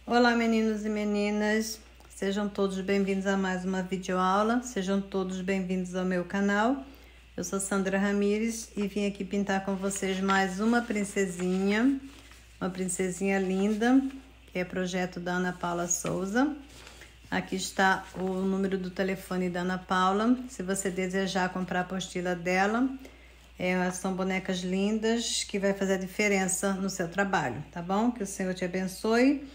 Olá, meninos e meninas, sejam todos bem-vindos a mais uma videoaula, sejam todos bem-vindos ao meu canal. Eu sou Sandra Ramires e vim aqui pintar com vocês mais uma princesinha linda, que é projeto da Ana Paula Souza. Aqui está o número do telefone da Ana Paula, se você desejar comprar a apostila dela. São bonecas lindas que vai fazer a diferença no seu trabalho, tá bom? Que o Senhor te abençoe.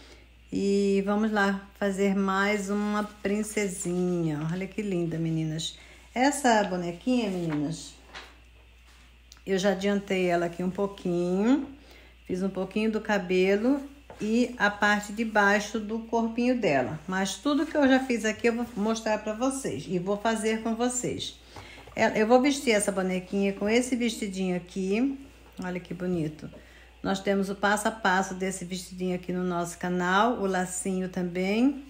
E vamos lá fazer mais uma princesinha. Olha que linda, meninas. Essa bonequinha, meninas, eu já adiantei ela aqui um pouquinho. Fiz um pouquinho do cabelo e a parte de baixo do corpinho dela. Mas tudo que eu já fiz aqui eu vou mostrar pra vocês e vou fazer com vocês. Eu vou vestir essa bonequinha com esse vestidinho aqui. Olha que bonito. Nós temos o passo a passo desse vestidinho aqui no nosso canal, o lacinho também.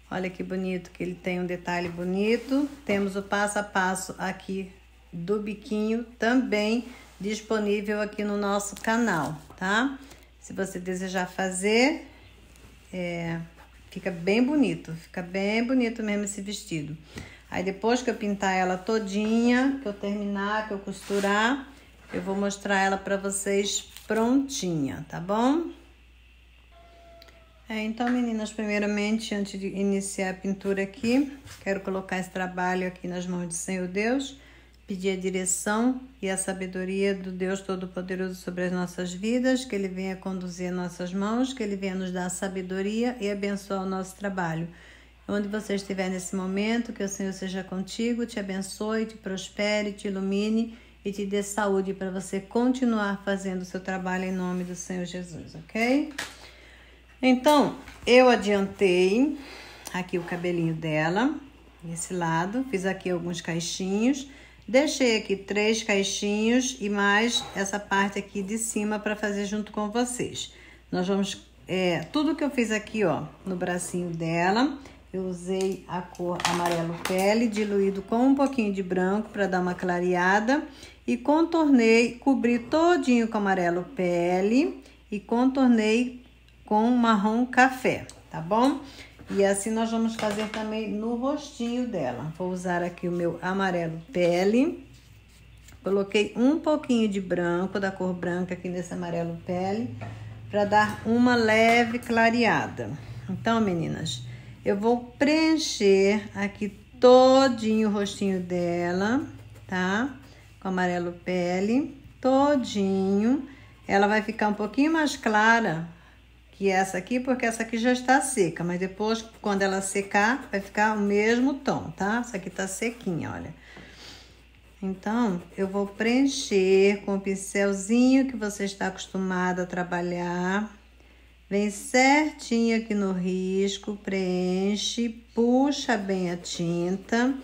Olha que bonito, que ele tem um detalhe bonito. Temos o passo a passo aqui do biquinho também disponível aqui no nosso canal, tá? Se você desejar fazer, fica bem bonito mesmo esse vestido. Aí depois que eu pintar ela todinha, que eu terminar, que eu costurar, eu vou mostrar ela pra vocês prontinha, tá bom? Então, meninas, primeiramente, antes de iniciar a pintura aqui, quero colocar esse trabalho aqui nas mãos do Senhor Deus, pedir a direção e a sabedoria do Deus Todo-Poderoso sobre as nossas vidas, que Ele venha conduzir nossas mãos, que Ele venha nos dar sabedoria e abençoar o nosso trabalho. Onde você estiver nesse momento, que o Senhor seja contigo, te abençoe, te prospere, te ilumine e te dê saúde para você continuar fazendo o seu trabalho em nome do Senhor Jesus, ok? Então, eu adiantei aqui o cabelinho dela, desse lado, fiz aqui alguns caixinhos, deixei aqui 3 caixinhos e mais essa parte aqui de cima para fazer junto com vocês. Nós vamos, tudo que eu fiz aqui, ó, no bracinho dela, eu usei a cor amarelo pele, diluído com um pouquinho de branco para dar uma clareada. E contornei, cobri todinho com amarelo pele e contornei com marrom café, tá bom? E assim nós vamos fazer também no rostinho dela. Vou usar aqui o meu amarelo pele. Coloquei um pouquinho de branco, da cor branca aqui nesse amarelo pele, para dar uma leve clareada. Então, meninas, eu vou preencher aqui todinho o rostinho dela, tá? Com amarelo pele, todinho. Ela vai ficar um pouquinho mais clara que essa aqui, porque essa aqui já está seca. Mas depois, quando ela secar, vai ficar o mesmo tom, tá? Essa aqui tá sequinha, olha. Então, eu vou preencher com o pincelzinho que você está acostumado a trabalhar. Vem certinho aqui no risco, preenche, puxa bem a tinta,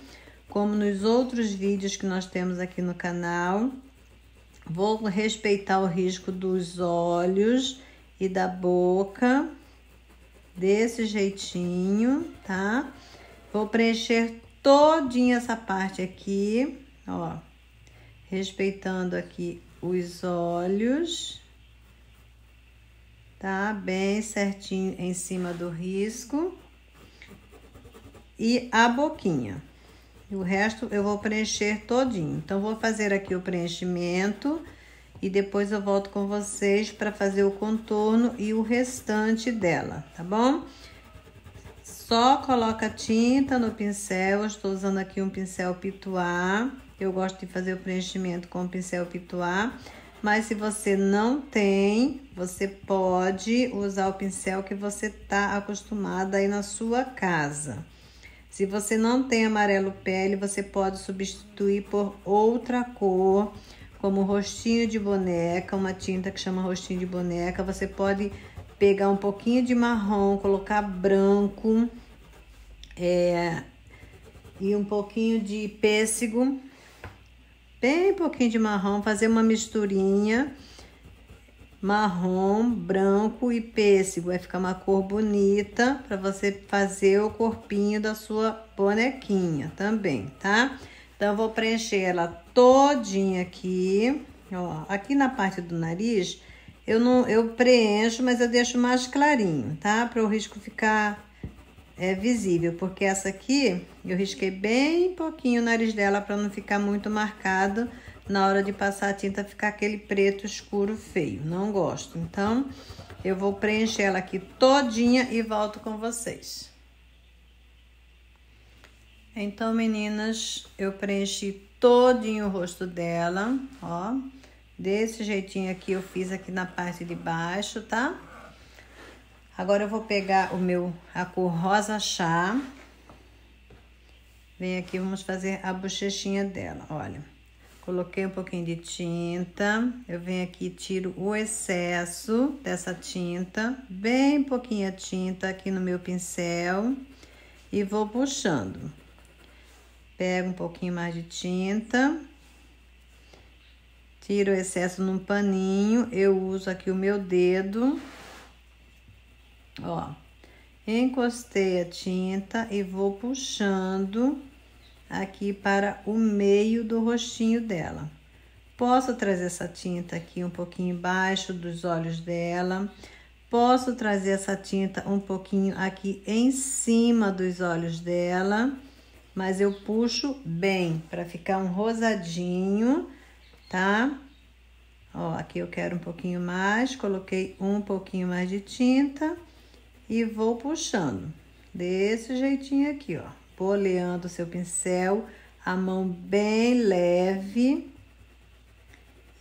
como nos outros vídeos que nós temos aqui no canal. Vou respeitar o risco dos olhos e da boca, desse jeitinho, tá? Vou preencher todinha essa parte aqui, ó, respeitando aqui os olhos. Tá? Bem certinho em cima do risco. E a boquinha. E o resto eu vou preencher todinho. Então, vou fazer aqui o preenchimento. E depois eu volto com vocês para fazer o contorno e o restante dela, tá bom? Só coloca tinta no pincel. Eu estou usando aqui um pincel Pituá. Eu gosto de fazer o preenchimento com o pincel Pituá. Mas se você não tem, você pode usar o pincel que você tá acostumada aí na sua casa. Se você não tem amarelo pele, você pode substituir por outra cor, como rostinho de boneca, uma tinta que chama rostinho de boneca. Você pode pegar um pouquinho de marrom, colocar branco, e um pouquinho de pêssego. Bem pouquinho de marrom, fazer uma misturinha, marrom, branco e pêssego. Vai ficar uma cor bonita para você fazer o corpinho da sua bonequinha também, tá? Então, eu vou preencher ela todinha aqui, ó. Aqui na parte do nariz, eu preencho, mas eu deixo mais clarinho, tá? Para o risco ficar visível, porque essa aqui eu risquei bem pouquinho o nariz dela para não ficar muito marcado na hora de passar a tinta, ficar aquele preto escuro feio. Não gosto. Então, eu vou preencher ela aqui todinha e volto com vocês. Então, meninas, eu preenchi todinho o rosto dela, ó. Desse jeitinho aqui eu fiz aqui na parte de baixo, tá? Agora eu vou pegar a cor rosa chá. Vem aqui, vamos fazer a bochechinha dela, olha. Coloquei um pouquinho de tinta. Eu venho aqui, tiro o excesso dessa tinta. Bem pouquinha tinta aqui no meu pincel. E vou puxando. Pego um pouquinho mais de tinta. Tiro o excesso num paninho. Eu uso aqui o meu dedo. Ó, encostei a tinta e vou puxando aqui para o meio do rostinho dela. Posso trazer essa tinta aqui um pouquinho embaixo dos olhos dela. Posso trazer essa tinta um pouquinho aqui em cima dos olhos dela. Mas eu puxo bem para ficar um rosadinho, tá? Ó, aqui eu quero um pouquinho mais. Coloquei um pouquinho mais de tinta. E vou puxando, desse jeitinho aqui, ó. Boleando o seu pincel, a mão bem leve.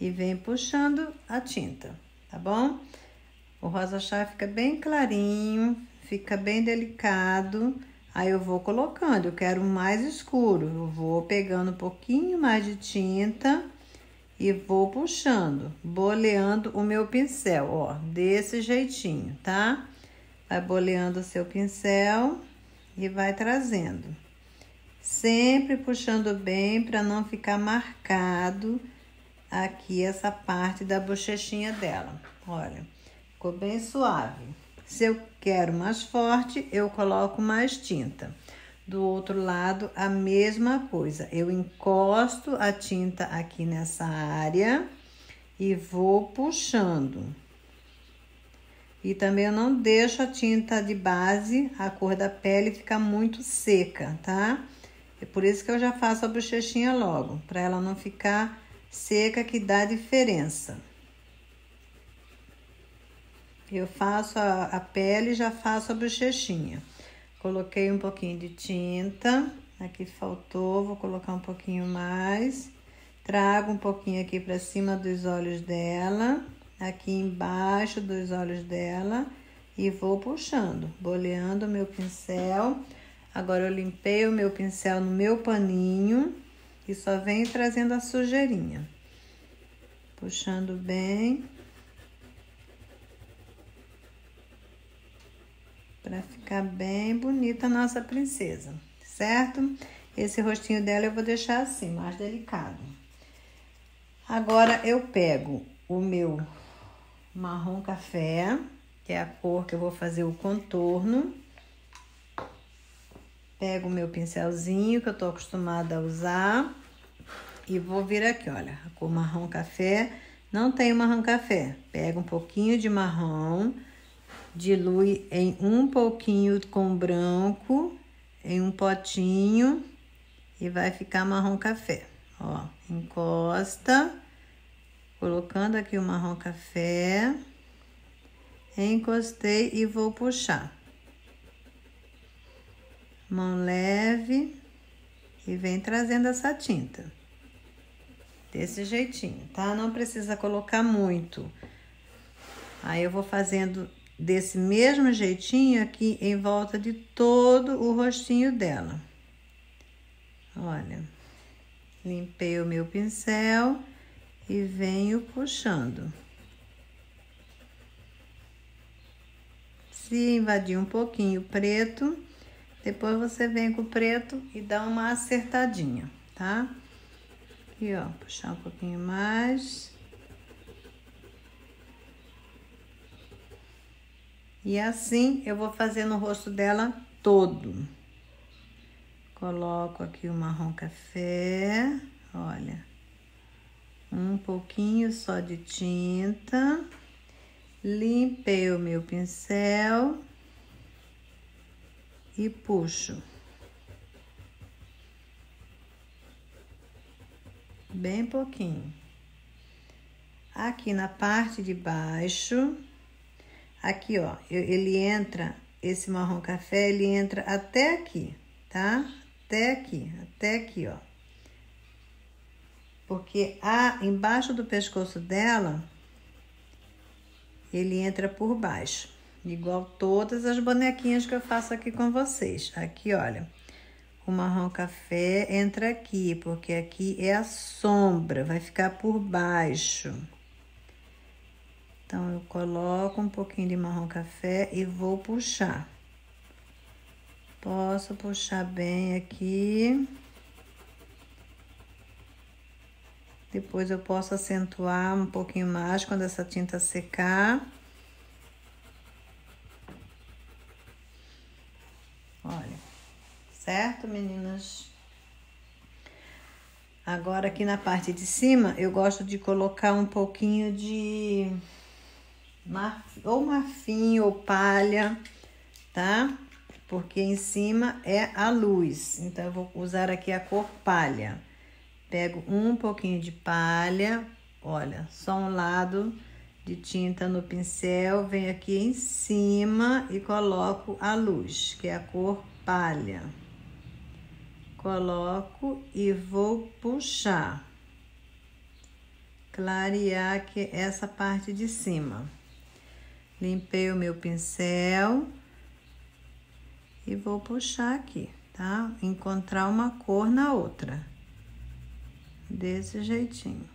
E vem puxando a tinta, tá bom? O rosa chá fica bem clarinho, fica bem delicado. Aí eu vou colocando, eu quero mais escuro. Eu vou pegando um pouquinho mais de tinta e vou puxando, boleando o meu pincel, ó. Desse jeitinho, tá? Vai boleando o seu pincel e vai trazendo. Sempre puxando bem para não ficar marcado aqui essa parte da bochechinha dela. Olha, ficou bem suave. Se eu quero mais forte, eu coloco mais tinta. Do outro lado, a mesma coisa. Eu encosto a tinta aqui nessa área e vou puxando. E também eu não deixo a tinta de base, a cor da pele, ficar muito seca, tá? É por isso que eu já faço a bochechinha logo, para ela não ficar seca, que dá diferença. Eu faço a pele e já faço a bochechinha. Coloquei um pouquinho de tinta, aqui faltou, vou colocar um pouquinho mais. Trago um pouquinho aqui para cima dos olhos dela. Aqui embaixo dos olhos dela e vou puxando, boleando o meu pincel. Agora eu limpei o meu pincel no meu paninho e só venho trazendo a sujeirinha. Puxando bem. Para ficar bem bonita a nossa princesa, certo? Esse rostinho dela eu vou deixar assim, mais delicado. Agora eu pego o meu marrom café, que é a cor que eu vou fazer o contorno. Pego o meu pincelzinho, que eu tô acostumada a usar. E vou vir aqui, olha, a cor marrom café. Não tem marrom café. Pega um pouquinho de marrom, dilui em um pouquinho com branco, em um potinho, e vai ficar marrom café. Ó, encosta. Colocando aqui o marrom café, encostei e vou puxar. Mão leve e vem trazendo essa tinta. Desse jeitinho, tá? Não precisa colocar muito. Aí eu vou fazendo desse mesmo jeitinho aqui em volta de todo o rostinho dela. Olha, limpei o meu pincel e venho puxando. Se invadir um pouquinho o preto, depois você vem com o preto e dá uma acertadinha, tá? Aqui, ó, puxar um pouquinho mais. E assim eu vou fazer no rosto dela todo. Coloco aqui o marrom café, olha. Um pouquinho só de tinta Limpei o meu pincel e puxo. Bem pouquinho. Aqui na parte de baixo, aqui ó, ele entra, esse marrom café, ele entra até aqui, tá? Até aqui, ó. Porque embaixo do pescoço dela, ele entra por baixo. Igual todas as bonequinhas que eu faço aqui com vocês. Aqui, olha, o marrom café entra aqui, porque aqui é a sombra, vai ficar por baixo. Então, eu coloco um pouquinho de marrom café e vou puxar. Posso puxar bem aqui. Depois eu posso acentuar um pouquinho mais quando essa tinta secar. Olha, certo, meninas? Agora aqui na parte de cima, eu gosto de colocar um pouquinho de marfim ou palha, tá? Porque em cima é a luz. Então, eu vou usar aqui a cor palha. Pego um pouquinho de palha, olha, só um lado de tinta no pincel, venho aqui em cima e coloco a luz, que é a cor palha. Coloco e vou puxar, clarear aqui essa parte de cima. Limpei o meu pincel e vou puxar aqui, tá? Encontrar uma cor na outra. Desse jeitinho.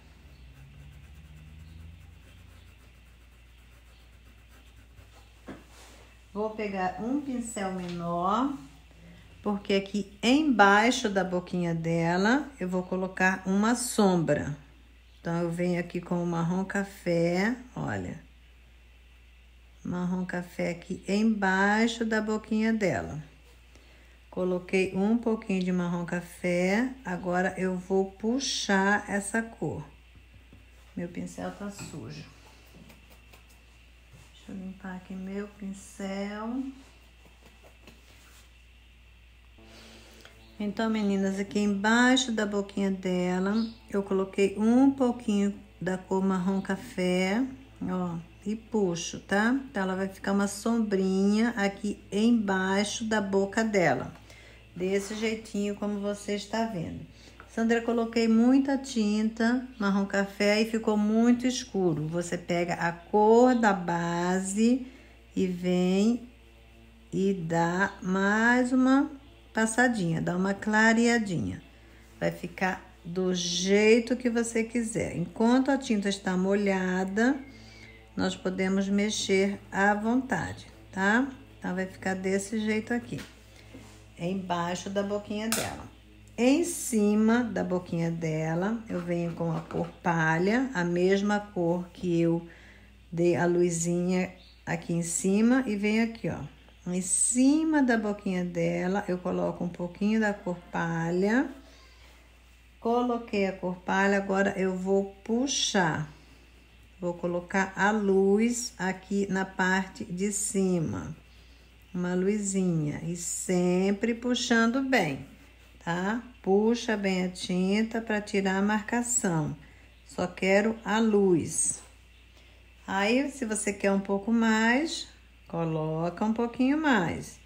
Vou pegar um pincel menor, porque aqui embaixo da boquinha dela, eu vou colocar uma sombra. Então, eu venho aqui com o marrom café, olha. Marrom café aqui embaixo da boquinha dela. Coloquei um pouquinho de marrom café, agora eu vou puxar essa cor. Meu pincel tá sujo. Deixa eu limpar aqui meu pincel. Então, meninas, aqui embaixo da boquinha dela, eu coloquei um pouquinho da cor marrom café, ó, e puxo, tá? Então, ela vai ficar uma sombrinha aqui embaixo da boca dela. Desse jeitinho, como você está vendo. Sandra, coloquei muita tinta marrom café e ficou muito escuro. Você pega a cor da base e vem e dá mais uma passadinha, dá uma clareadinha. Vai ficar do jeito que você quiser. Enquanto a tinta está molhada, nós podemos mexer à vontade, tá? Então, vai ficar desse jeito aqui. Embaixo da boquinha dela. Em cima da boquinha dela, eu venho com a cor palha, a mesma cor que eu dei a luzinha aqui em cima e venho aqui, ó. Em cima da boquinha dela, eu coloco um pouquinho da cor palha. Coloquei a cor palha, agora eu vou puxar. Vou colocar a luz aqui na parte de cima. Uma luzinha e sempre puxando bem, tá? Puxa bem a tinta para tirar a marcação. Só quero a luz. Aí, se você quer um pouco mais, coloca um pouquinho mais.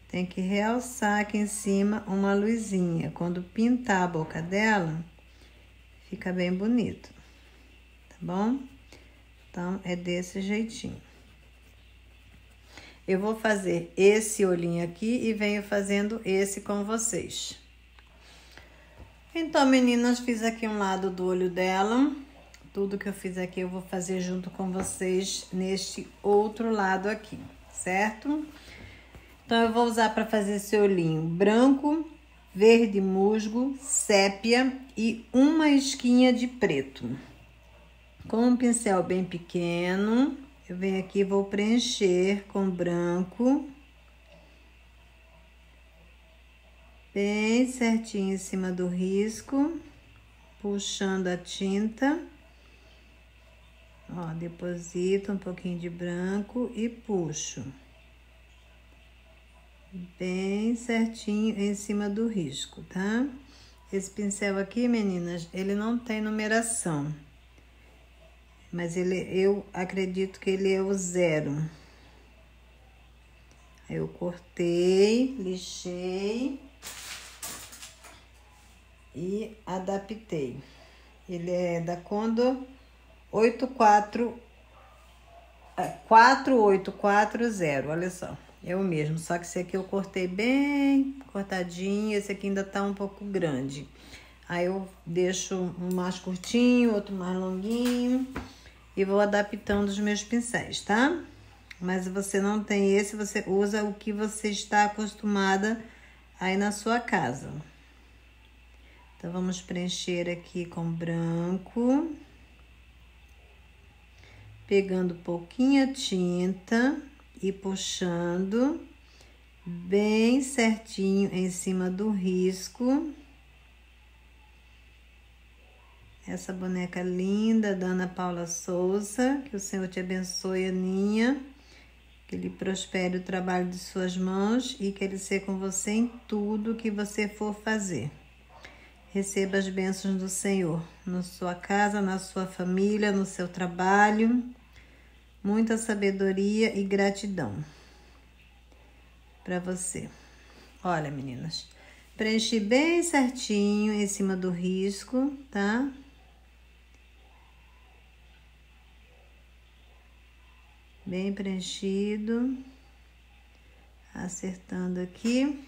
Tem que realçar aqui em cima uma luzinha. Quando pintar a boca dela, fica bem bonito, tá bom? Então, é desse jeitinho. Eu vou fazer esse olhinho aqui e venho fazendo esse com vocês. Então, meninas, fiz aqui um lado do olho dela. Tudo que eu fiz aqui eu vou fazer junto com vocês neste outro lado aqui, certo? Então, eu vou usar para fazer esse olhinho branco, verde musgo, sépia e uma esquinha de preto. Com um pincel bem pequeno, eu venho aqui e vou preencher com branco, bem certinho em cima do risco, puxando a tinta. Ó, deposito um pouquinho de branco e puxo. Bem certinho em cima do risco, tá? Esse pincel aqui, meninas, ele não tem numeração. Mas eu acredito que ele é o 0. Aí eu cortei, lixei e adaptei. Ele é da Condor 4840, olha só. É o mesmo, só que esse aqui eu cortei bem cortadinho, esse aqui ainda tá um pouco grande. Aí eu deixo um mais curtinho, outro mais longuinho e vou adaptando os meus pincéis, tá? Mas se você não tem esse, você usa o que você está acostumada aí na sua casa. Então, vamos preencher aqui com branco. Pegando pouquinha tinta e puxando bem certinho em cima do risco. Essa boneca linda da Ana Paula Souza, que o Senhor te abençoe, Aninha, que Ele prospere o trabalho de suas mãos e que Ele seja com você em tudo que você for fazer. Receba as bênçãos do Senhor na sua casa, na sua família, no seu trabalho. Muita sabedoria e gratidão para você. Olha, meninas, preenchi bem certinho em cima do risco, tá? Bem preenchido. Acertando aqui.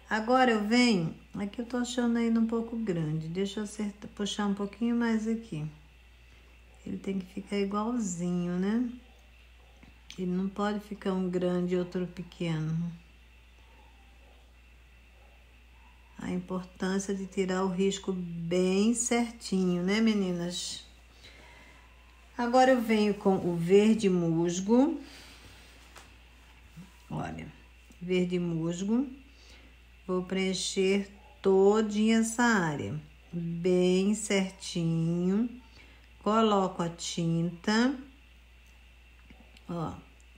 Agora eu venho, aqui eu tô achando ainda um pouco grande. Deixa eu acertar, puxar um pouquinho mais aqui. Ele tem que ficar igualzinho, né? Ele não pode ficar um grande e outro pequeno. A importância de tirar o risco bem certinho, né, meninas? Agora eu venho com o verde musgo. Olha, verde musgo. Vou preencher todinha essa área, bem certinho. Coloco a tinta, ó,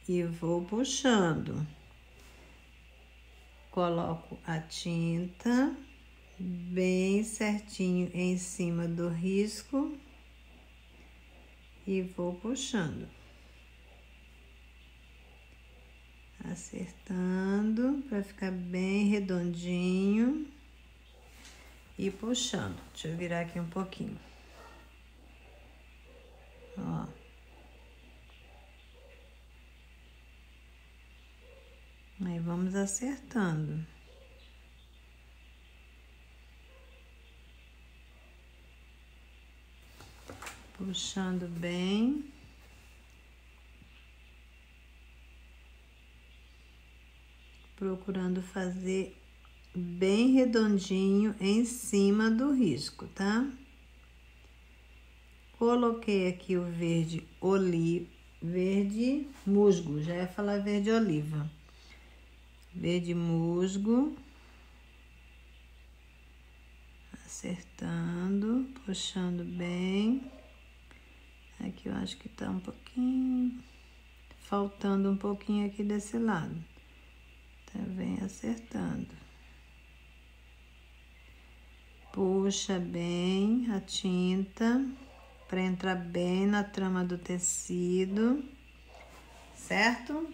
e vou puxando. Coloco a tinta bem certinho em cima do risco e vou puxando. Acertando para ficar bem redondinho e puxando. Deixa eu virar aqui um pouquinho. Ó. Aí vamos acertando. Puxando bem. Procurando fazer bem redondinho em cima do risco, tá? Coloquei aqui o verde musgo, já ia falar verde oliva. Verde musgo. Acertando, puxando bem. Aqui eu acho que tá um pouquinho, faltando um pouquinho aqui desse lado. Vem acertando. Puxa bem a tinta para entrar bem na trama do tecido, certo?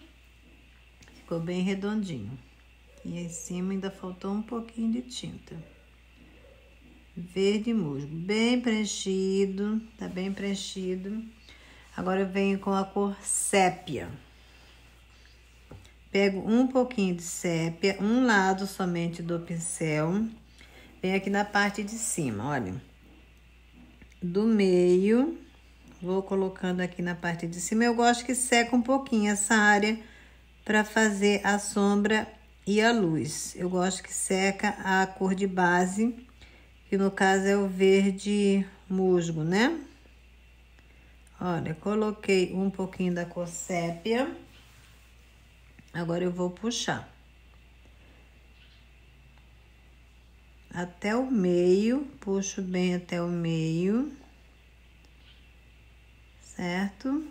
Ficou bem redondinho. E em cima ainda faltou um pouquinho de tinta. Verde musgo, bem preenchido, tá bem preenchido. Agora eu venho com a cor sépia. Pego um pouquinho de sépia, um lado somente do pincel. Venho aqui na parte de cima, olha. Do meio, vou colocando aqui na parte de cima. Eu gosto que seca um pouquinho essa área para fazer a sombra e a luz. Eu gosto que seca a cor de base, que no caso é o verde musgo, né? Olha, coloquei um pouquinho da cor sépia. Agora eu vou puxar até o meio, puxo bem até o meio. certo?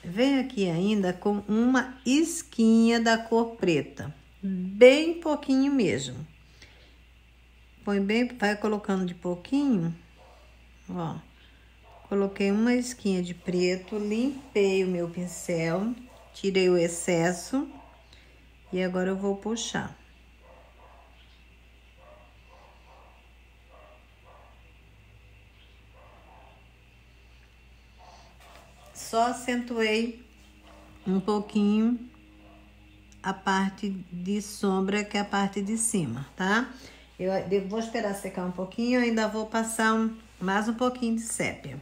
Venho aqui ainda com uma isquinha da cor preta, bem pouquinho mesmo. Põe bem, vai colocando de pouquinho, ó. Coloquei uma isquinha de preto, limpei o meu pincel, tirei o excesso e agora eu vou puxar. Só acentuei um pouquinho a parte de sombra, que é a parte de cima, tá? Eu vou esperar secar um pouquinho, eu ainda vou passar mais um pouquinho de sépia.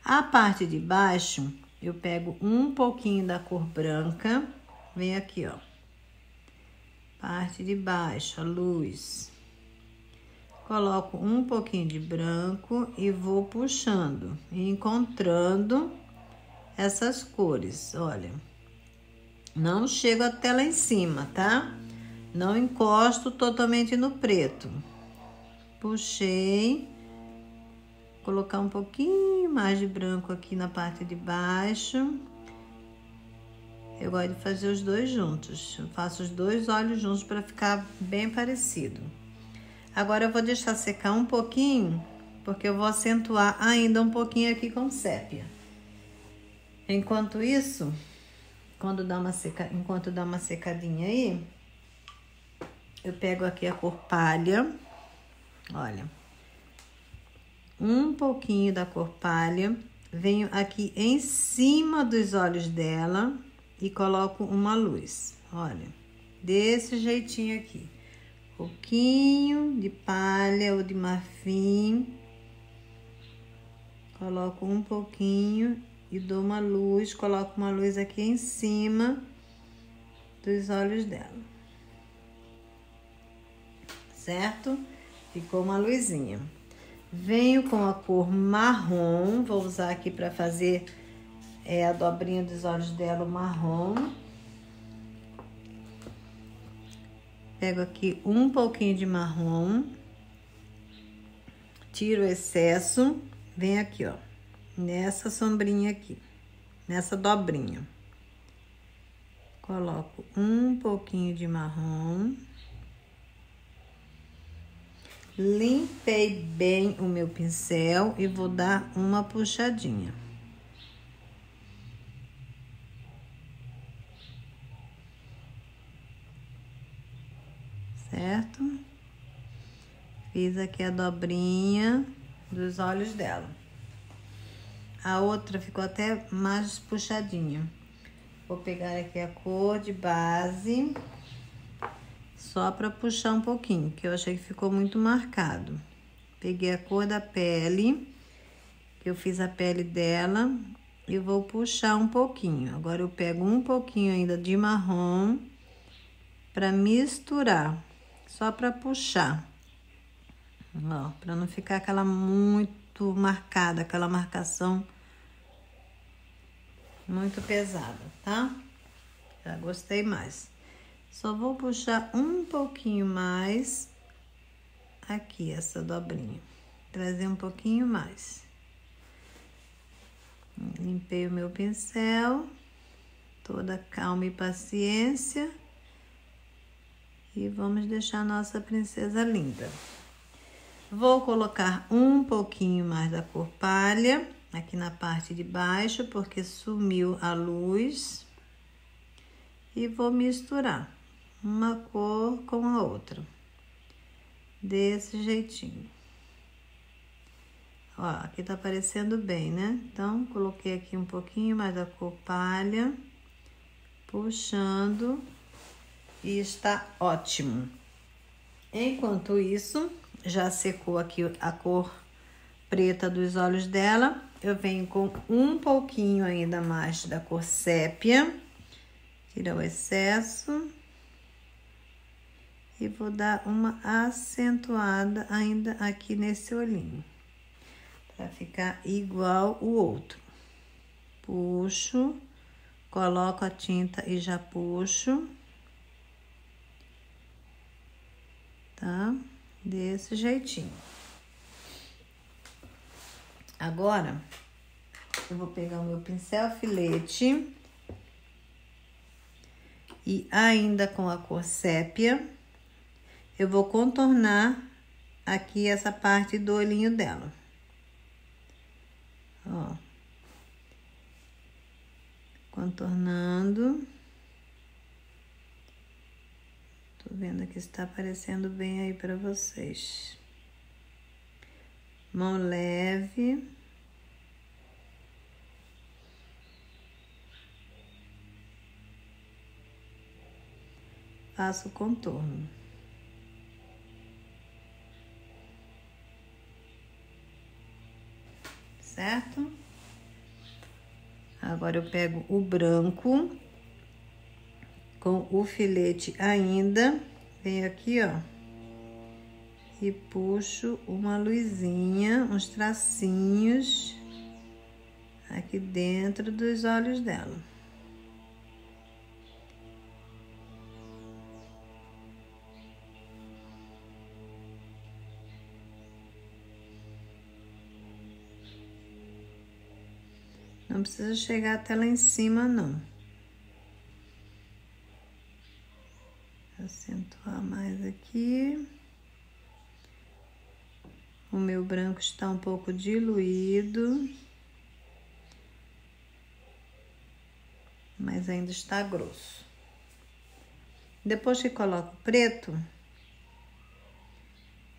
A parte de baixo, eu pego um pouquinho da cor branca, vem aqui, ó. Parte de baixo, a luz. Coloco um pouquinho de branco e vou puxando, e encontrando essas cores, olha. Não chego até lá em cima, tá? Não encosto totalmente no preto. Puxei. Colocar um pouquinho mais de branco aqui na parte de baixo. Eu gosto de fazer os dois juntos. Eu faço os dois olhos juntos para ficar bem parecido. Agora eu vou deixar secar um pouquinho, porque eu vou acentuar ainda um pouquinho aqui com sépia. Enquanto isso, enquanto dá uma secadinha aí, eu pego aqui a cor palha, olha, um pouquinho da cor palha, venho aqui em cima dos olhos dela e coloco uma luz, olha, desse jeitinho aqui, pouquinho de palha ou de marfim, coloco um pouquinho e dou uma luz, coloco uma luz aqui em cima dos olhos dela. Certo? Ficou uma luzinha. Venho com a cor marrom, vou usar aqui para fazer a dobrinha dos olhos dela, o marrom. Pego aqui um pouquinho de marrom, tiro o excesso, venho aqui, ó. Nessa sombrinha aqui, nessa dobrinha. Coloco um pouquinho de marrom. Limpei bem o meu pincel e vou dar uma puxadinha. Certo? Fiz aqui a dobrinha dos olhos dela. A outra ficou até mais puxadinha. Vou pegar aqui a cor de base, só para puxar um pouquinho, que eu achei que ficou muito marcado. Peguei a cor da pele, que eu fiz a pele dela, e vou puxar um pouquinho. Agora eu pego um pouquinho ainda de marrom para misturar, só para puxar. Ó, para não ficar aquela muito marcada, aquela marcação muito pesada, tá? Já gostei mais. Só vou puxar um pouquinho mais aqui, essa dobrinha. Trazer um pouquinho mais. Limpei o meu pincel. Toda calma e paciência. E vamos deixar a nossa princesa linda. Vou colocar um pouquinho mais da cor palha aqui na parte de baixo, porque sumiu a luz. E vou misturar uma cor com a outra. Desse jeitinho. Ó, aqui tá aparecendo bem, né? Então, coloquei aqui um pouquinho mais da cor palha. Puxando. E está ótimo. Enquanto isso, já secou aqui a cor preta dos olhos dela. Eu venho com um pouquinho ainda mais da cor sépia. Tira o excesso. E vou dar uma acentuada ainda aqui nesse olhinho. Pra ficar igual o outro. Puxo. Coloco a tinta e já puxo. Tá? Desse jeitinho. Agora, Eu vou pegar o meu pincel filete e ainda com a cor sépia, eu vou contornar aqui essa parte do olhinho dela. Ó. Contornando. Tô vendo que está aparecendo bem aí para vocês. Mão leve. Faço o contorno. Certo? Agora eu pego o branco com o filete ainda, venho aqui, ó, e puxo uma luzinha, uns tracinhos aqui dentro dos olhos dela. Não precisa chegar até lá em cima, não. Acentuar mais aqui. O meu branco está um pouco diluído, mas ainda está grosso. Depois que coloco o preto,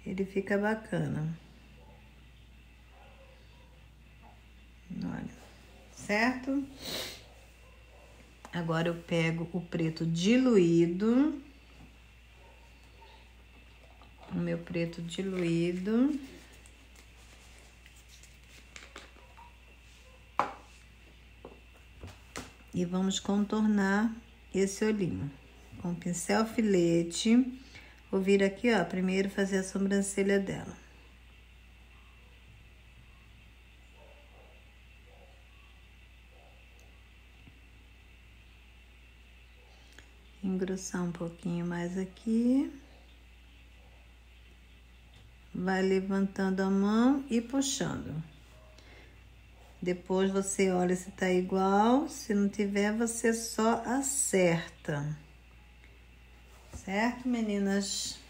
ele fica bacana. Olha, certo? Agora eu pego o preto diluído. O meu preto diluído. E vamos contornar esse olhinho. Com o pincel filete, vou vir aqui, ó, primeiro fazer a sobrancelha dela. Engrossar um pouquinho mais aqui. Vai levantando a mão e puxando. Depois você olha se tá igual, se não tiver, você só acerta. Certo, meninas?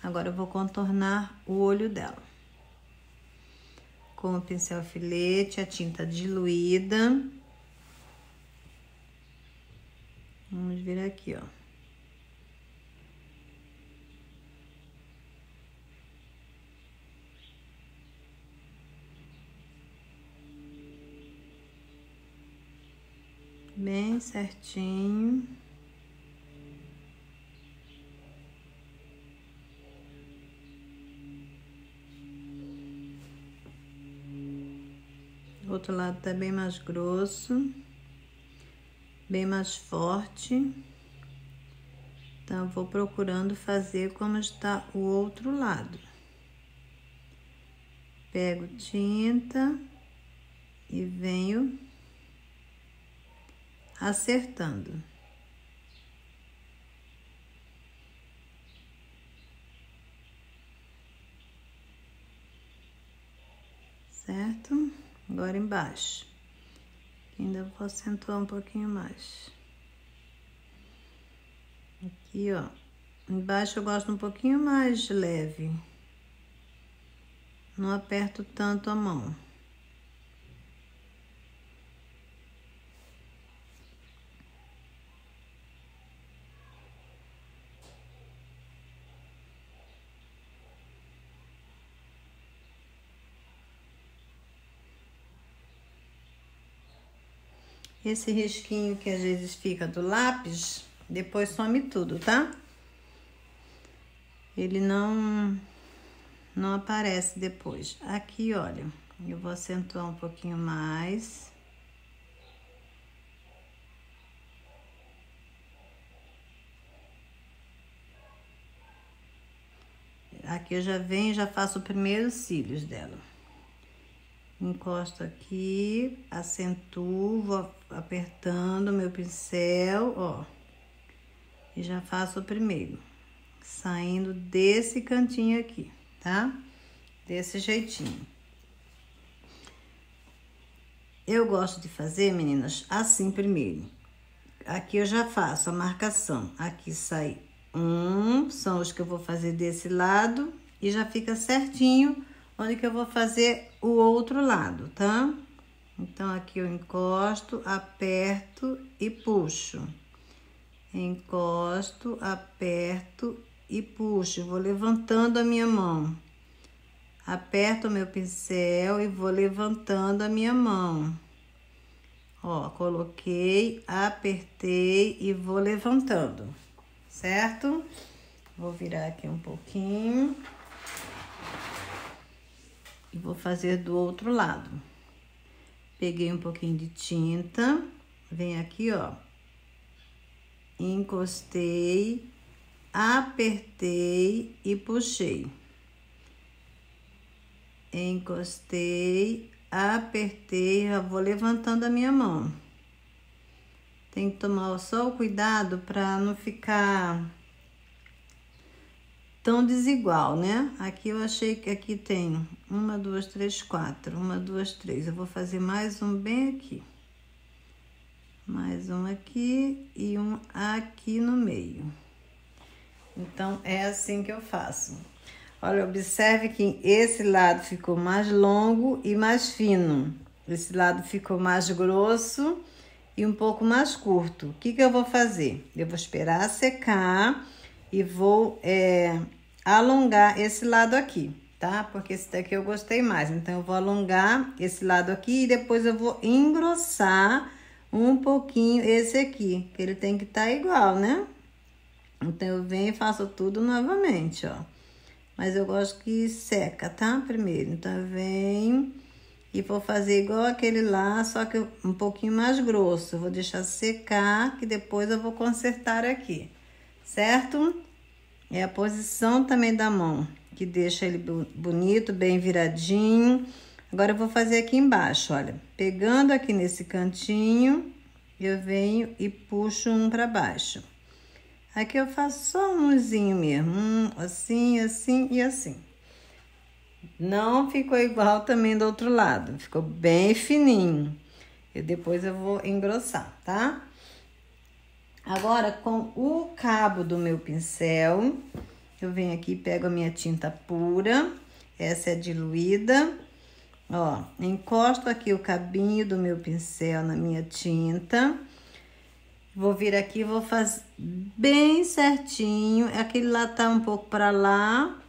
Agora eu vou contornar o olho dela. Com o pincel filete, a tinta diluída. Vamos vir aqui, ó. Bem certinho. O outro lado tá bem mais grosso, bem mais forte. Então, eu vou procurando fazer como está o outro lado. Pego tinta e venho acertando. Certo? Agora embaixo. Ainda vou acentuar um pouquinho mais. Aqui, ó. Embaixo eu gosto um pouquinho mais leve. Não aperto tanto a mão. Esse risquinho que às vezes fica do lápis, depois some tudo, tá? Ele não aparece depois. Aqui, olha, eu vou acentuar um pouquinho mais. Aqui eu já venho e já faço o primeiro cílios dela. Encosto aqui, acentuo, vou apertando meu pincel, ó. E já faço o primeiro, saindo desse cantinho aqui, tá? Desse jeitinho. Eu gosto de fazer, meninas, assim primeiro. Aqui eu já faço a marcação. Aqui sai são os que eu vou fazer desse lado. E já fica certinho onde que eu vou fazer o outro lado, tá? Então, aqui eu encosto, aperto e puxo. Encosto, aperto e puxo. Vou levantando a minha mão. Aperto o meu pincel e vou levantando a minha mão. Ó, coloquei, apertei e vou levantando, certo? Vou virar aqui um pouquinho. E vou fazer do outro lado. Peguei um pouquinho de tinta, vem aqui, ó. Encostei, apertei e puxei. Encostei, apertei, já vou levantando a minha mão. Tem que tomar só o cuidado para não ficar tão desigual, né? Aqui eu achei que aqui tem 1, 2, 3, 4. 1, 2, 3. Eu vou fazer mais um bem aqui. Mais um aqui e um aqui no meio. Então, é assim que eu faço. Olha, observe que esse lado ficou mais longo e mais fino. Esse lado ficou mais grosso e um pouco mais curto. O que eu vou fazer? Eu vou esperar secar e vou alongar esse lado aqui, tá? Porque esse daqui eu gostei mais. Então, eu vou alongar esse lado aqui e depois eu vou engrossar um pouquinho esse aqui, que ele tem que estar igual, né? Então, eu venho e faço tudo novamente, ó. Mas eu gosto que seca, tá? Primeiro. Então, eu venho e vou fazer igual aquele lá, só que um pouquinho mais grosso. Eu vou deixar secar, que depois eu vou consertar aqui, certo? É a posição também da mão, que deixa ele bonito, bem viradinho. Agora, eu vou fazer aqui embaixo, olha. Pegando aqui nesse cantinho, eu venho e puxo um pra baixo. Aqui eu faço só umzinho mesmo, assim, assim e assim. Não ficou igual também do outro lado, ficou bem fininho. E depois eu vou engrossar, tá? Agora, com o cabo do meu pincel, eu venho aqui e pego a minha tinta pura, essa é diluída. Ó, encosto aqui o cabinho do meu pincel na minha tinta. Vou vir aqui e vou fazer bem certinho. Aquele lá tá um pouco para lá,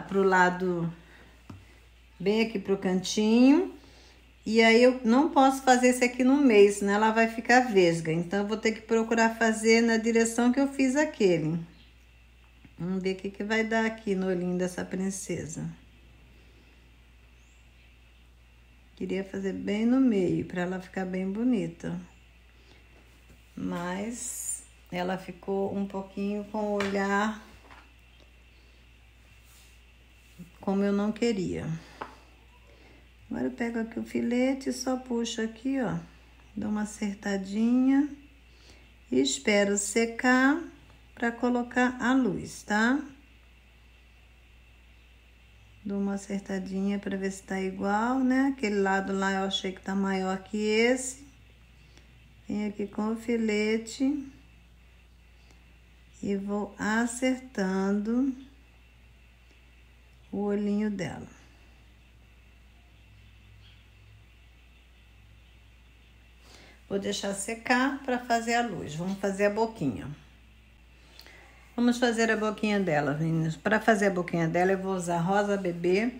pro lado, bem aqui pro cantinho. E aí, eu não posso fazer esse aqui no meio, senão ela vai ficar vesga. Então, eu vou ter que procurar fazer na direção que eu fiz aquele. Vamos ver o que vai dar aqui no olhinho dessa princesa. Queria fazer bem no meio, para ela ficar bem bonita. Mas ela ficou um pouquinho com o olhar como eu não queria. Agora eu pego aqui o filete e só puxo aqui, ó. Dou uma acertadinha e espero secar para colocar a luz, tá? Dou uma acertadinha para ver se tá igual, né? Aquele lado lá eu achei que tá maior que esse. Venho aqui com o filete e vou acertando o olhinho dela. Vou deixar secar para fazer a luz. Vamos fazer a boquinha. Vamos fazer a boquinha dela, meninas. Para fazer a boquinha dela, eu vou usar rosa bebê,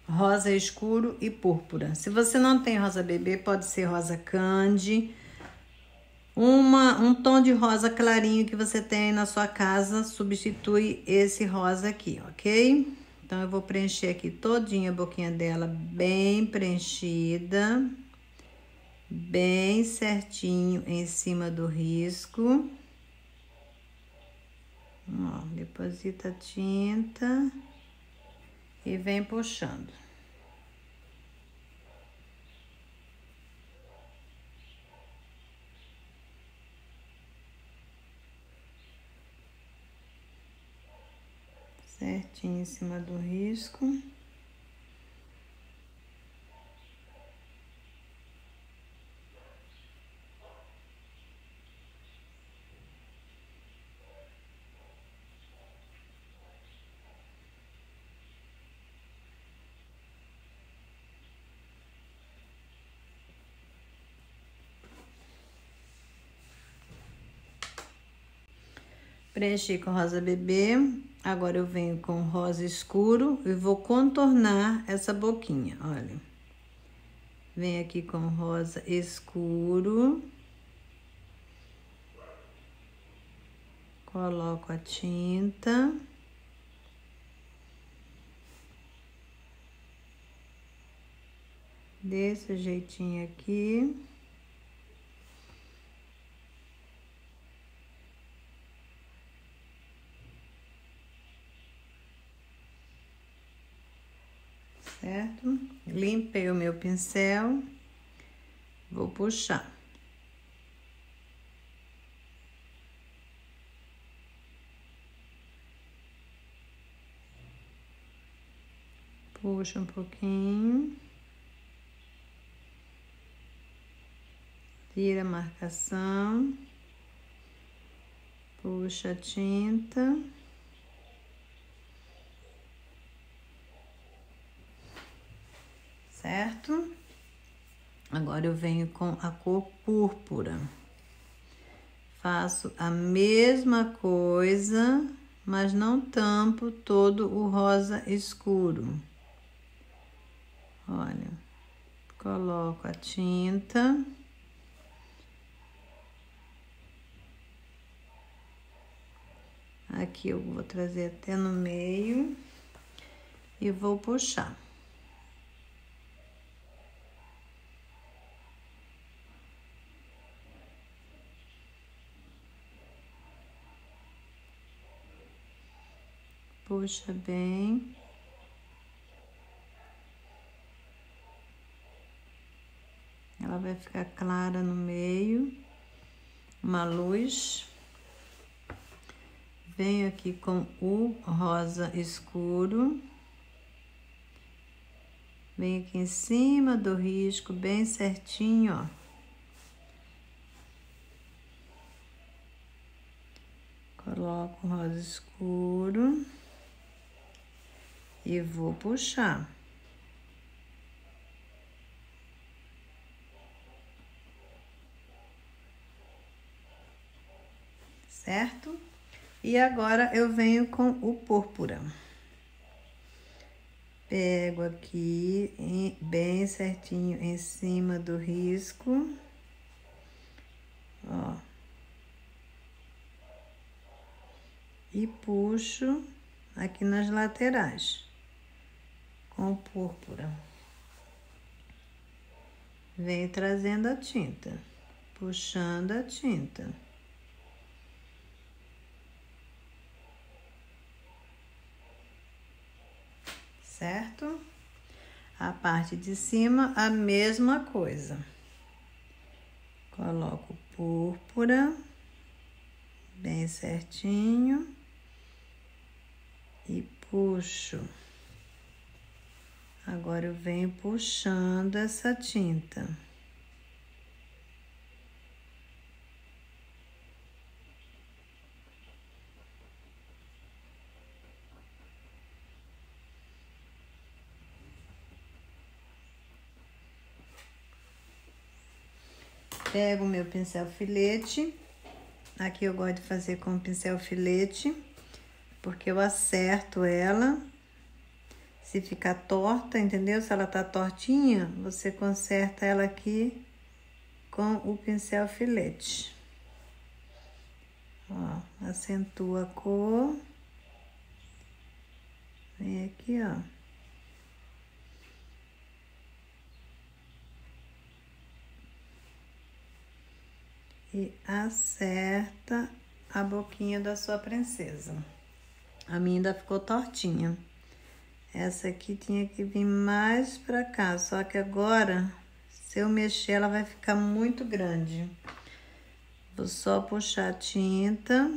rosa escuro e púrpura. Se você não tem rosa bebê, pode ser rosa candy. Um tom de rosa clarinho que você tem na sua casa, substitui esse rosa aqui, ok? Então, eu vou preencher aqui todinha a boquinha dela, bem preenchida, bem certinho em cima do risco. Ó, deposita a tinta e vem puxando. Certinho em cima do risco. Preenchi com rosa bebê. Agora eu venho com rosa escuro e vou contornar essa boquinha, olha. Venho aqui com rosa escuro. Coloco a tinta. Desse jeitinho aqui. Certo? Limpei o meu pincel. Vou puxar. Puxa um pouquinho. Tira a marcação. Puxa a tinta. Certo? Agora eu venho com a cor púrpura. Faço a mesma coisa, mas não tampo todo o rosa escuro. Olha, coloco a tinta. Aqui eu vou trazer até no meio e vou puxar. Puxa bem. Ela vai ficar clara no meio. Uma luz. Venho aqui com o rosa escuro. Venho aqui em cima do risco, bem certinho, ó. Coloco o rosa escuro. E vou puxar. Certo? E agora eu venho com o púrpura. Pego aqui bem certinho em cima do risco. Ó. E puxo aqui nas laterais. Com púrpura. Venho trazendo a tinta. Puxando a tinta. Certo? A parte de cima, a mesma coisa. Coloco púrpura, bem certinho, e puxo. Agora eu venho puxando essa tinta. Pego o meu pincel filete. Aqui eu gosto de fazer com o pincel filete, porque eu acerto ela. Se ficar torta, entendeu? Se ela tá tortinha, você conserta ela aqui com o pincel filete. Ó, acentua a cor. Vem aqui, ó. E acerta a boquinha da sua princesa. A minha ainda ficou tortinha. Essa aqui tinha que vir mais pra cá, só que agora, se eu mexer, ela vai ficar muito grande. Vou só puxar a tinta.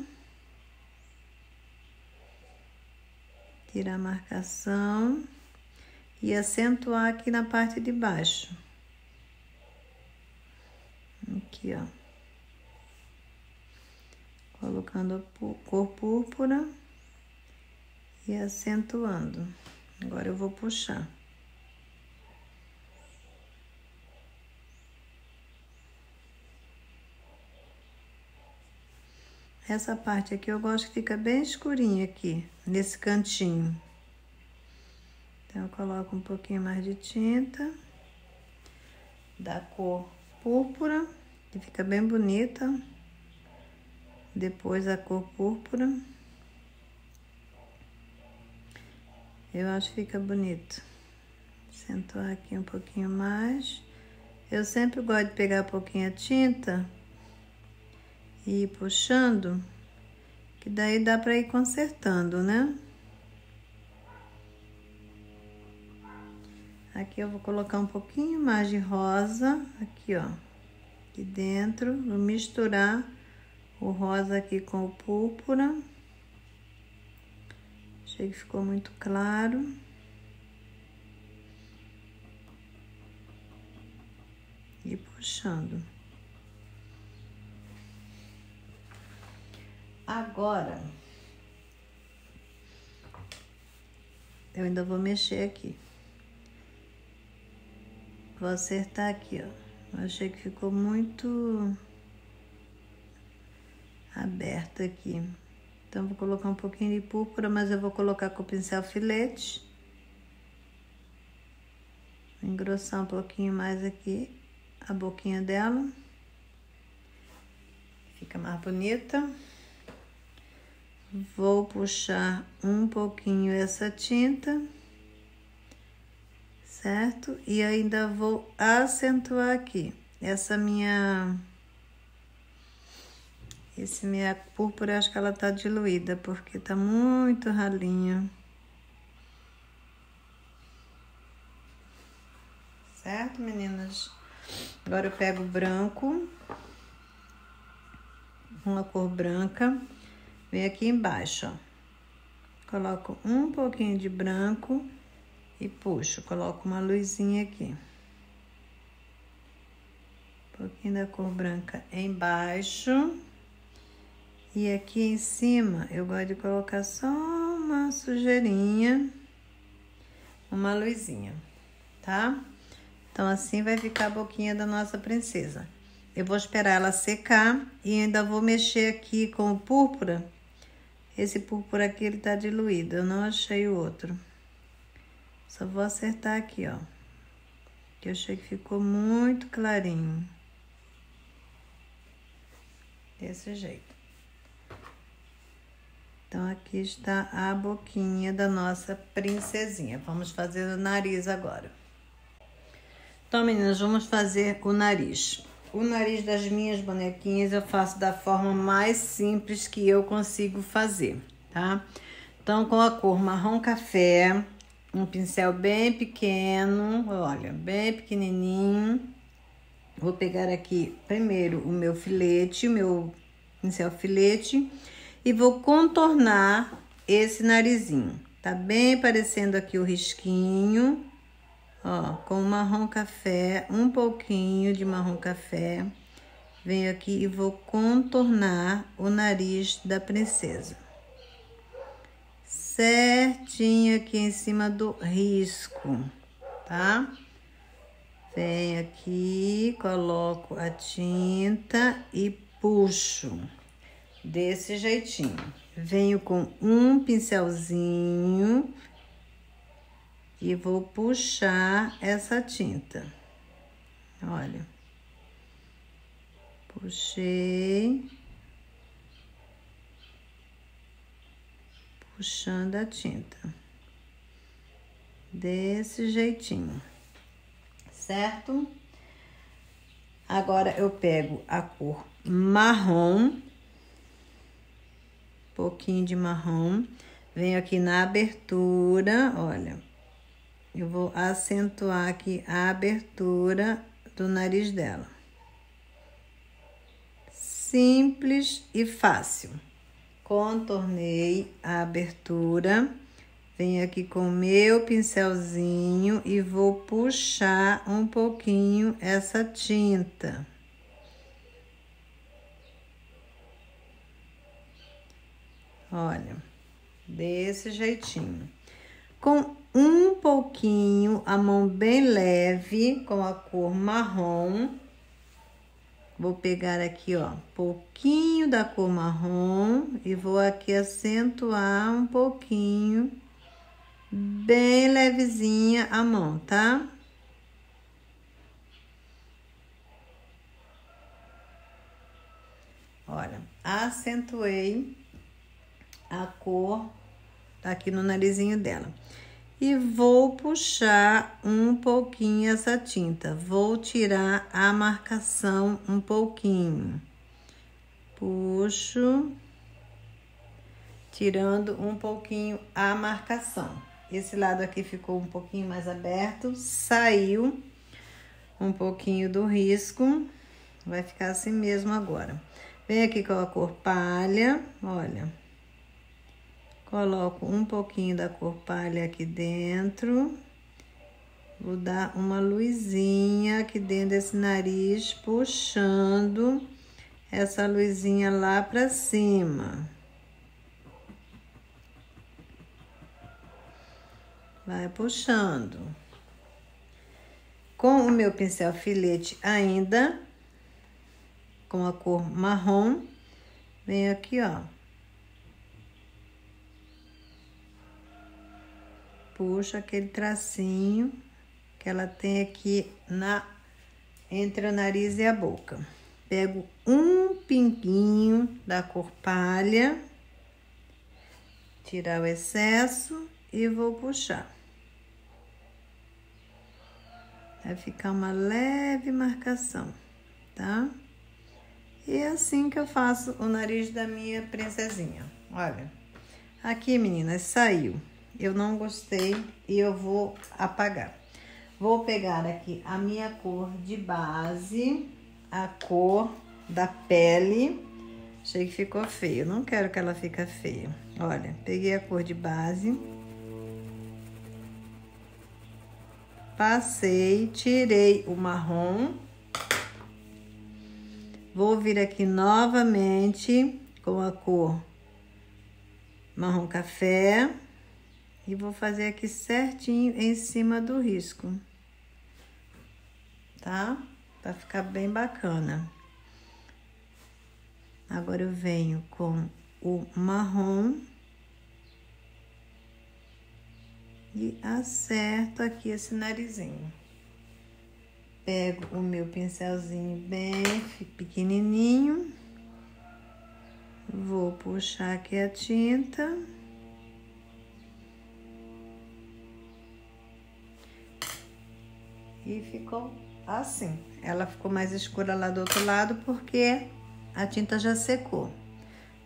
Tirar a marcação. E acentuar aqui na parte de baixo. Aqui, ó. Colocando a cor púrpura e acentuando. Agora eu vou puxar. Essa parte aqui eu gosto que fica bem escurinha aqui, nesse cantinho. Então, eu coloco um pouquinho mais de tinta da cor púrpura, que fica bem bonita. Depois a cor púrpura. Eu acho que fica bonito. Acentuar aqui um pouquinho mais. Eu sempre gosto de pegar um pouquinho a tinta e ir puxando, que daí dá para ir consertando, né? Aqui eu vou colocar um pouquinho mais de rosa, aqui ó, aqui dentro, vou misturar o rosa aqui com o púrpura. Achei que ficou muito claro. E puxando. Agora, eu ainda vou mexer aqui. Vou acertar aqui, ó. Eu achei que ficou muito aberto aqui. Então, vou colocar um pouquinho de púrpura, mas eu vou colocar com o pincel filete. Vou engrossar um pouquinho mais aqui a boquinha dela. Fica mais bonita. Vou puxar um pouquinho essa tinta, certo? E ainda vou acentuar aqui. Essa minha púrpura, acho que ela tá diluída, porque tá muito ralinha. Certo, meninas? Agora eu pego o branco, uma cor branca, venho aqui embaixo, ó. Coloco um pouquinho de branco e puxo, coloco uma luzinha aqui. Um pouquinho da cor branca embaixo. E aqui em cima, eu gosto de colocar só uma sujeirinha, uma luzinha, tá? Então, assim vai ficar a boquinha da nossa princesa. Eu vou esperar ela secar e ainda vou mexer aqui com o púrpura. Esse púrpura aqui, ele tá diluído, eu não achei o outro. Só vou acertar aqui, ó. Que eu achei que ficou muito clarinho. Desse jeito. Então, aqui está a boquinha da nossa princesinha. Vamos fazer o nariz agora. Então, meninas, vamos fazer o nariz. O nariz das minhas bonequinhas eu faço da forma mais simples que eu consigo fazer, tá? Então, com a cor marrom café, um pincel bem pequeno, olha, bem pequenininho. Vou pegar aqui primeiro o meu filete, o meu pincel filete, e vou contornar esse narizinho. Tá bem parecendo aqui o risquinho, ó, com marrom café, um pouquinho de marrom café. Venho aqui e vou contornar o nariz da princesa. Certinho aqui em cima do risco, tá? Venho aqui, coloco a tinta e puxo. Desse jeitinho. Venho com um pincelzinho e vou puxar essa tinta. Olha. Puxei. Puxando a tinta. Desse jeitinho. Certo? Agora eu pego a cor marrom. Pouquinho de marrom, venho aqui na abertura, olha, eu vou acentuar aqui a abertura do nariz dela. Simples e fácil. Contornei a abertura, venho aqui com o meu pincelzinho e vou puxar um pouquinho essa tinta. Olha, desse jeitinho. Com um pouquinho, a mão bem leve, com a cor marrom, vou pegar aqui, ó, pouquinho da cor marrom e vou aqui acentuar um pouquinho, bem levezinha a mão, tá? Olha, acentuei a cor aqui no narizinho dela. E vou puxar um pouquinho essa tinta. Vou tirar a marcação um pouquinho. Puxo, tirando um pouquinho a marcação. Esse lado aqui ficou um pouquinho mais aberto, saiu um pouquinho do risco. Vai ficar assim mesmo agora. Vem aqui com a cor palha, olha. Coloco um pouquinho da cor palha aqui dentro. Vou dar uma luzinha aqui dentro desse nariz, puxando essa luzinha lá pra cima. Vai puxando. Com o meu pincel filete ainda, com a cor marrom, venho aqui, ó. Puxo aquele tracinho que ela tem aqui entre o nariz e a boca. Pego um pinguinho da cor palha, tirar o excesso e vou puxar. Vai ficar uma leve marcação, tá? E é assim que eu faço o nariz da minha princesinha. Olha, aqui, meninas, saiu. Eu não gostei e eu vou apagar. Vou pegar aqui a minha cor de base, a cor da pele. Achei que ficou feio, não quero que ela fique feia. Olha, peguei a cor de base. Passei, tirei o marrom. Vou vir aqui novamente com a cor marrom café. E vou fazer aqui certinho em cima do risco, tá? Vai ficar bem bacana. Agora eu venho com o marrom e acerto aqui esse narizinho. Pego o meu pincelzinho bem pequenininho, vou puxar aqui a tinta. E ficou assim. Ela ficou mais escura lá do outro lado porque a tinta já secou.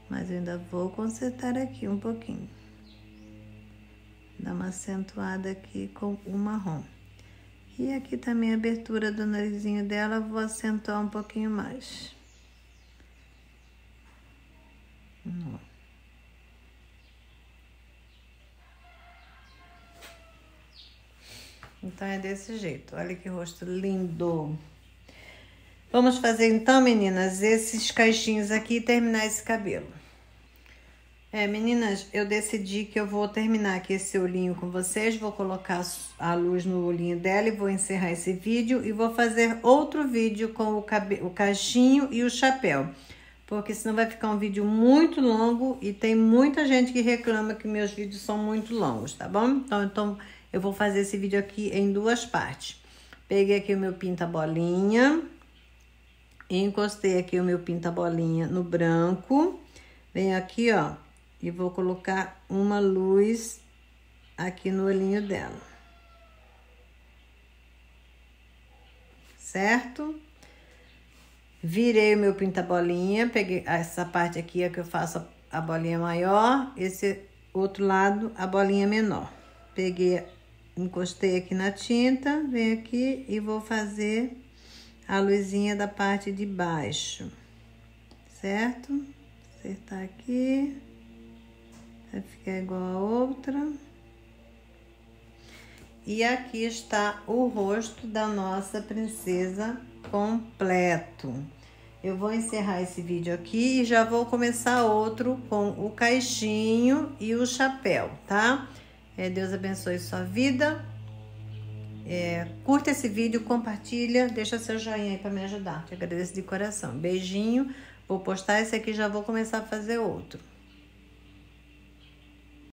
Mas eu ainda vou consertar aqui um pouquinho. Dar uma acentuada aqui com o marrom. E aqui também a abertura do narizinho dela, vou acentuar um pouquinho mais. Então, é desse jeito. Olha que rosto lindo. Vamos fazer, então, meninas, esses caixinhos aqui e terminar esse cabelo. Meninas, eu decidi que eu vou terminar aqui esse olhinho com vocês. Vou colocar a luz no olhinho dela e vou encerrar esse vídeo. E vou fazer outro vídeo com o caixinho e o chapéu. Porque senão vai ficar um vídeo muito longo e tem muita gente que reclama que meus vídeos são muito longos, tá bom? Então eu vou fazer esse vídeo aqui em duas partes. Peguei aqui o meu pinta-bolinha, encostei aqui o meu pinta-bolinha no branco, venho aqui, ó, e vou colocar uma luz aqui no olhinho dela. Certo? Virei o meu pinta-bolinha, peguei essa parte aqui é que eu faço a bolinha maior, esse outro lado a bolinha menor. Peguei, encostei aqui na tinta, venho aqui e vou fazer a luzinha da parte de baixo, certo? Acertar aqui, vai ficar igual a outra. E aqui está o rosto da nossa princesa completo. Eu vou encerrar esse vídeo aqui e já vou começar outro com o caixinho e o chapéu, tá? Deus abençoe sua vida Curta esse vídeo, compartilha, deixa seu joinha aí para me ajudar. Te agradeço de coração. Beijinho. Vou postar esse aqui e já vou começar a fazer outro.